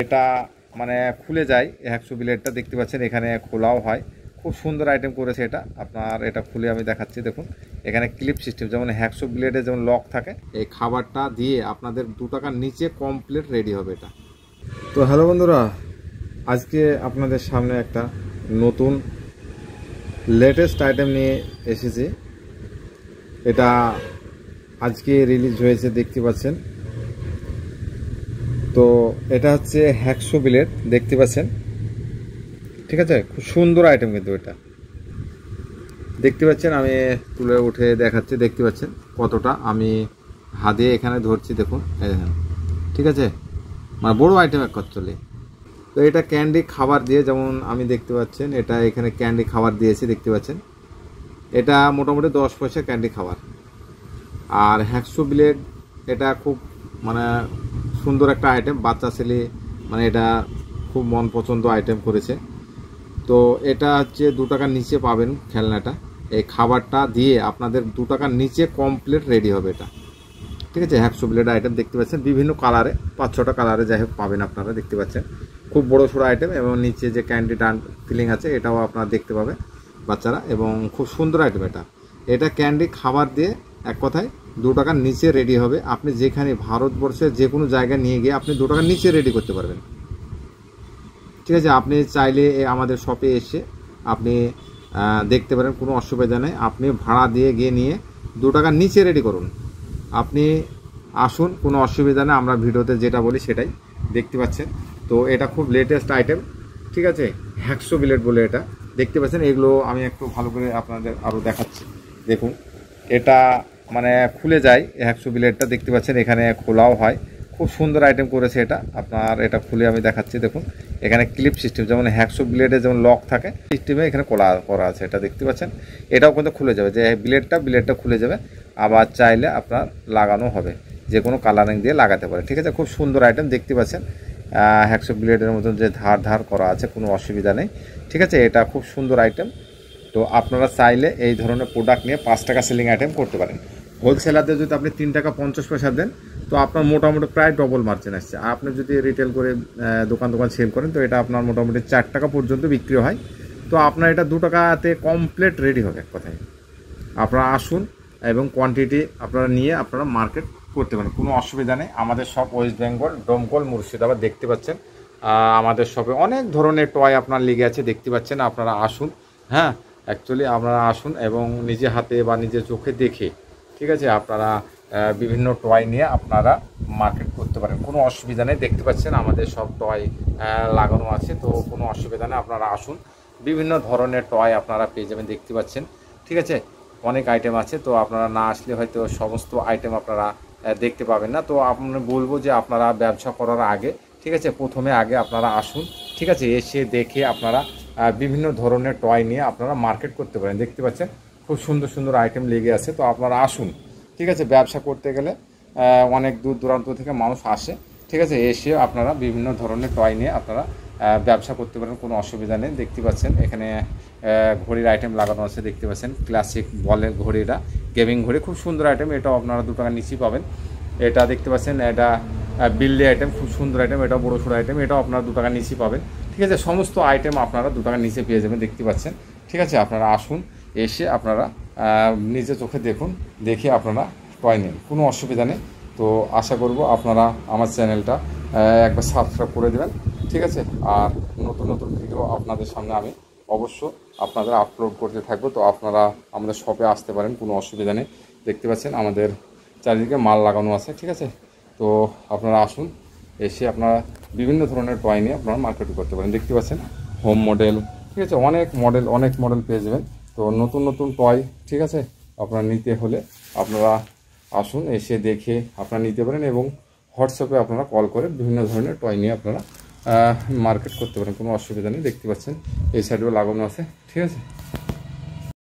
এটা মানে খুলে যায় হ্যাকশো ব্লেডটা, দেখতে পাচ্ছেন এখানে খোলাও হয়। খুব সুন্দর আইটেম করেছে এটা। আপনার এটা খুলে আমি দেখাচ্ছি, দেখুন এখানে ক্লিপ সিস্টেম, যেমন হ্যাকশো ব্লেডে যেমন লক থাকে, এই খাবারটা দিয়ে আপনাদের 2 টাকার নিচে কমপ্লিট রেডি হবে এটা। তো হ্যালো বন্ধুরা, আজকে আপনাদের সামনে একটা নতুন লেটেস্ট আইটেম নিয়ে এসেছি। এটা আজকে রিলিজ হয়েছে, দেখতে পাচ্ছেন। তো এটা হচ্ছে হ্যাকশো ব্লেড, দেখতে পাচ্ছেন, ঠিক আছে। খুব সুন্দর আইটেম কিন্তু এটা, দেখতে পাচ্ছেন। আমি তুলে উঠে দেখাচ্ছি, দেখতে পাচ্ছেন কতটা আমি হাত দিয়ে এখানে ধরছি, দেখুন এই দেখেন, ঠিক আছে। মানে বড় আইটেম এক চলে। তো এটা ক্যান্ডি খাবার দিয়ে, যেমন আমি দেখতে পাচ্ছেন এটা এখানে ক্যান্ডি খাবার দিয়েছি, দেখতে পাচ্ছেন। এটা মোটামুটি 10 পয়সা ক্যান্ডি খাবার। আর হ্যাকশো ব্লেড এটা খুব মানে সুন্দর একটা আইটেম, বাচ্চা ছেলে মানে এটা খুব মন পছন্দ আইটেম করেছে। তো এটা হচ্ছে 2 টাকার নিচে পাবেন খেলনাটা। এই খাবারটা দিয়ে আপনাদের 2 টাকার নিচে কমপ্লিট রেডি হবে এটা, ঠিক আছে। হ্যাকশো ব্লেড আইটেম দেখতে পাচ্ছেন, বিভিন্ন কালারে, 5-6টা কালারে যাই হোক পাবেন আপনারা, দেখতে পাচ্ছেন। খুব বড় সড়ো আইটেম, এবং নিচে যে ক্যান্ডি ডান ফিলিং আছে এটাও আপনারা দেখতে পাবে বাচ্চারা, এবং খুব সুন্দর আইটেম এটা। এটা ক্যান্ডি খাবার দিয়ে এক কথায় 2 টাকার নিচে রেডি হবে। আপনি যেখানে ভারতবর্ষের যে কোনো জায়গায় নিয়ে গিয়ে আপনি 2 টাকার নিচে রেডি করতে পারবেন, ঠিক আছে। আপনি চাইলে আমাদের শপে এসে আপনি দেখতে পারেন, কোনো অসুবিধা নেই। আপনি ভাড়া দিয়ে গিয়ে নিয়ে 2 টাকার নিচে রেডি করুন, আপনি আসুন, কোনো অসুবিধা নেই। আমরা ভিডিওতে যেটা বলি সেটাই, দেখতে পাচ্ছেন। তো এটা খুব লেটেস্ট আইটেম, ঠিক আছে। হ্যাকশো ব্লেড বলে এটা, দেখতে পাচ্ছেন। এগুলো আমি একটু ভালো করে আপনাদের আরও দেখাচ্ছি, দেখুন এটা মানে খুলে যায় হ্যাকশো ব্লেডটা, দেখতে পাচ্ছেন এখানে খোলাও হয়। খুব সুন্দর আইটেম করেছে এটা। আপনার এটা খুলে আমি দেখাচ্ছি, দেখুন এখানে ক্লিপ সিস্টেম, যেমন হ্যাকশো ব্লেডে যেমন লক থাকে সিস্টেমে এখানে খোলা করা আছে এটা, দেখতে পাচ্ছেন। এটাও কিন্তু খুলে যাবে, যে ব্লেডটা খুলে যাবে। আবার চাইলে আপনার লাগানো হবে, যে কোনো কালারিং দিয়ে লাগাতে পারে, ঠিক আছে। খুব সুন্দর আইটেম, দেখতে পাচ্ছেন। হ্যাকশো ব্লেডের মতন যে ধার করা আছে, কোনো অসুবিধা নেই, ঠিক আছে। এটা খুব সুন্দর আইটেম। তো আপনারা চাইলে এই ধরনের প্রোডাক্ট নিয়ে 5 টাকা সেলিং আইটেম করতে পারেন। হোলসেলারদের যদি আপনি 3 টাকা 50 পয়সা দেন, তো আপনার মোটামুটি প্রায় ডবল মার্জিন আসছে। আপনি যদি রিটেল করে দোকান সেল করেন, তো এটা আপনার মোটামুটি 4 টাকা পর্যন্ত বিক্রি হয়। তো আপনার এটা 2 টাকাতে কমপ্লিট রেডি হবে এক কথায়। আপনারা আসুন এবং কোয়ান্টিটি আপনারা নিয়ে আপনারা মার্কেট করতে পারেন, কোনো অসুবিধা নেই। আমাদের সব ওয়েস্ট বেঙ্গল, ডোমকল, মুর্শিদাবাদ, দেখতে পাচ্ছেন। আমাদের শপে অনেক ধরনের টয় আপনার লেগে আছে, দেখতে পাচ্ছেন। আপনারা আসুন, হ্যাঁ, অ্যাকচুয়ালি আপনারা আসুন এবং নিজে হাতে বা নিজের চোখে দেখে, ঠিক আছে, আপনারা বিভিন্ন টয় নিয়ে আপনারা মার্কেট করতে পারেন, কোনো অসুবিধা নেই। দেখতে পাচ্ছেন আমাদের সব টয় লাগানো আছে, তো কোনো অসুবিধা নেই। আপনারা আসুন, বিভিন্ন ধরনের টয় আপনারা পেয়ে যাবেন, দেখতে পাচ্ছেন, ঠিক আছে। অনেক আইটেম আছে, তো আপনারা না আসলে হয়তো সমস্ত আইটেম আপনারা দেখতে পাবেন না। তো আমি বলবো যে আপনারা ব্যবসা করার আগে, ঠিক আছে, প্রথমে আগে আপনারা আসুন, ঠিক আছে। এসে দেখে আপনারা বিভিন্ন ধরনের টয় নিয়ে আপনারা মার্কেট করতে পারেন, দেখতে পাচ্ছেন। খুব সুন্দর সুন্দর আইটেম লেগে আছে, তো আপনারা আসুন, ঠিক আছে। ব্যবসা করতে গেলে অনেক দূর দূরান্ত থেকে মানুষ আসে, ঠিক আছে। এসে আপনারা বিভিন্ন ধরনের টয় নিয়ে আপনারা ব্যবসা করতে পারেন, কোনো অসুবিধা নেই। দেখতে পাচ্ছেন এখানে ঘড়ির আইটেম লাগানো আছে, দেখতে পাচ্ছেন। ক্লাসিক বলের ঘড়িটা, গেমিং ঘড়ি, খুব সুন্দর আইটেম। এটাও আপনারা 2 টাকার নিচেই পাবেন। এটা দেখতে পাচ্ছেন, এটা বিল্লি আইটেম, খুব সুন্দর আইটেম। এটাও বড়ো সড়ো আইটেম, এটাও আপনারা 2 টাকার নিচেই পাবেন, ঠিক আছে। সমস্ত আইটেম আপনারা 2 টাকার নিচে পেয়ে যাবেন, দেখতে পাচ্ছেন, ঠিক আছে। আপনারা আসুন, এসে আপনারা নিজে চোখে দেখুন, দেখে আপনারা টয় নিন, কোনো অসুবিধা নেই। তো আশা করব আপনারা আমার চ্যানেলটা একবার সাবস্ক্রাইব করে দেবেন, ঠিক আছে। আর নতুন নতুন ভিডিও আপনাদের সামনে আমি অবশ্য আপনাদের আপলোড করতে থাকবো। তো আপনারা আমাদের শপে আসতে পারেন, কোনো অসুবিধা নেই। দেখতে পাচ্ছেন আমাদের চারিদিকে মাল লাগানো আছে, ঠিক আছে। তো আপনারা আসুন, এসে আপনারা বিভিন্ন ধরনের টয় নিয়ে আপনারা মার্কেটিং করতে পারেন, দেখতে পাচ্ছেন। হোম মডেল, ঠিক আছে, অনেক মডেল পেয়ে যাবেন। তো নতুন নতুন টয়, ঠিক আছে, আপনারা নিতে হলে আপনারা আসুন, এসে দেখে আপনারা নিতে পারেন, এবং হোয়াটসঅ্যাপে আপনারা কল করে বিভিন্ন ধরনের টয় নিয়ে আপনারা মার্কেট করতে পারেন, কোনো অসুবিধা নেই। দেখতে পাচ্ছেন এই সাইডেও লাগানো আছে, ঠিক আছে।